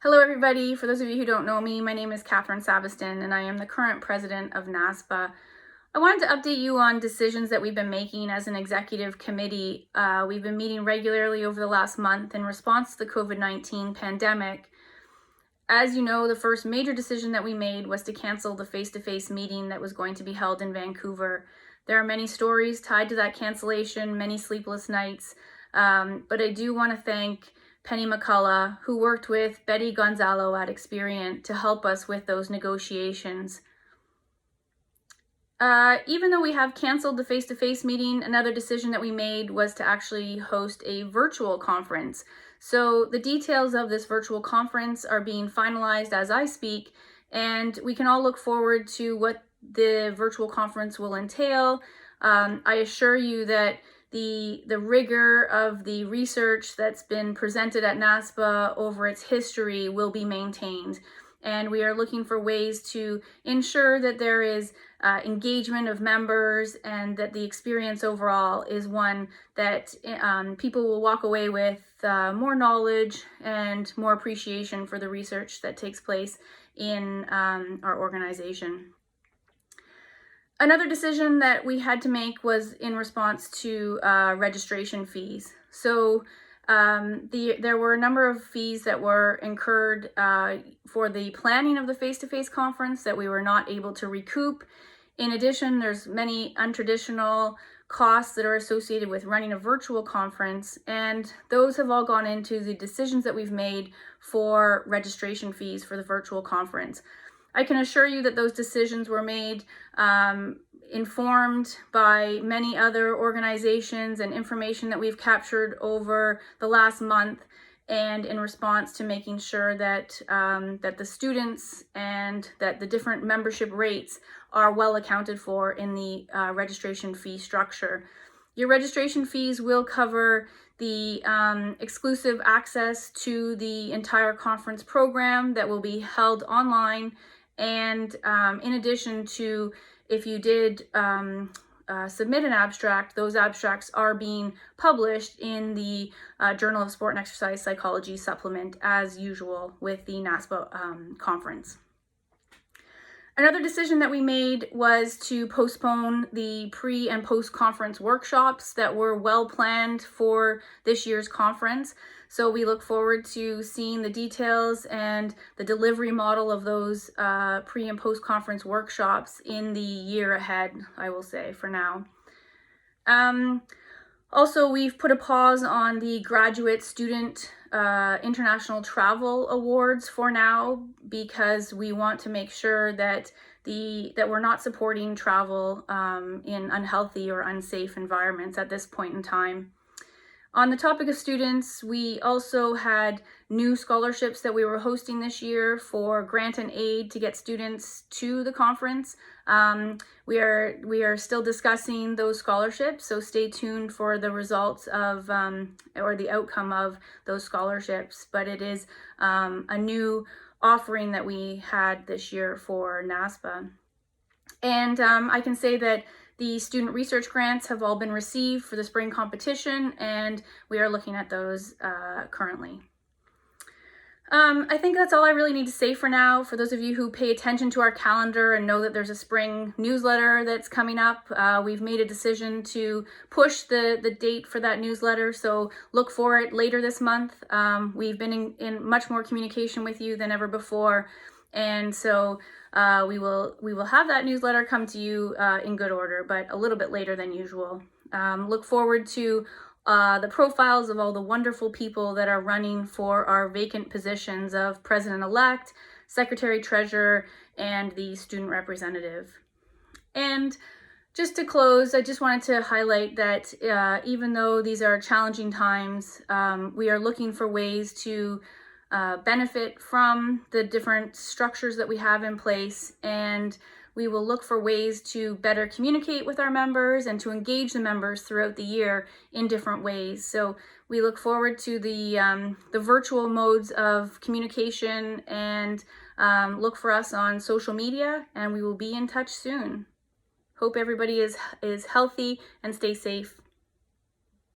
Hello everybody, for those of you who don't know me, my name is Sabiston and I am the current president of NASPSPA. I wanted to update you on decisions that we've been making as an executive committee. We've been meeting regularly over the last month in response to the COVID-19 pandemic. As you know, the first major decision that we made was to cancel the face-to-face meeting that was going to be held in Vancouver. There are many stories tied to that cancellation, many sleepless nights, but I do want to thank Penny McCullough, who worked with Betty Gonzalo at Experian to help us with those negotiations. Even though we have canceled the face-to-face meeting, another decision that we made was to actually host a virtual conference. So the details of this virtual conference are being finalized as I speak, and we can all look forward to what the virtual conference will entail. I assure you that the rigor of the research that's been presented at NASPSPA over its history will be maintained. And we are looking for ways to ensure that there is engagement of members and that the experience overall is one that people will walk away with more knowledge and more appreciation for the research that takes place in our organization. Another decision that we had to make was in response to registration fees. So there were a number of fees that were incurred for the planning of the face-to-face conference that we were not able to recoup. In addition, there's many untraditional costs that are associated with running a virtual conference, and those have all gone into the decisions that we've made for registration fees for the virtual conference. I can assure you that those decisions were made informed by many other organizations and information that we've captured over the last month, and in response to making sure that that the students and that the different membership rates are well accounted for in the registration fee structure. Your registration fees will cover the exclusive access to the entire conference program that will be held online, and in addition to, if you did submit an abstract, those abstracts are being published in the Journal of Sport and Exercise Psychology supplement as usual with the NASPSPA conference. Another decision that we made was to postpone the pre- and post-conference workshops that were well planned for this year's conference. So we look forward to seeing the details and the delivery model of those pre- and post-conference workshops in the year ahead, I will say, for now. Also, we've put a pause on the graduate student international travel awards for now, because we want to make sure that we're not supporting travel in unhealthy or unsafe environments at this point in time. On the topic of students, we also had new scholarships that we were hosting this year for grant and aid to get students to the conference. We are still discussing those scholarships, so stay tuned for the results of or the outcome of those scholarships. But it is a new offering that we had this year for NASPSPA. And I can say that the student research grants have all been received for the spring competition, and we are looking at those currently. I think that's all I really need to say for now. For those of you who pay attention to our calendar and know that there's a spring newsletter that's coming up, we've made a decision to push the date for that newsletter, so look for it later this month. We've been in much more communication with you than ever before, and so we will have that newsletter come to you in good order, but a little bit later than usual. Look forward to the profiles of all the wonderful people that are running for our vacant positions of President-elect, Secretary-Treasurer, and the Student Representative. And just to close, I just wanted to highlight that even though these are challenging times, we are looking for ways to benefit from the different structures that we have in place, and we will look for ways to better communicate with our members and to engage the members throughout the year in different ways. So we look forward to the virtual modes of communication, and look for us on social media, and we will be in touch soon. Hope everybody is healthy and stay safe.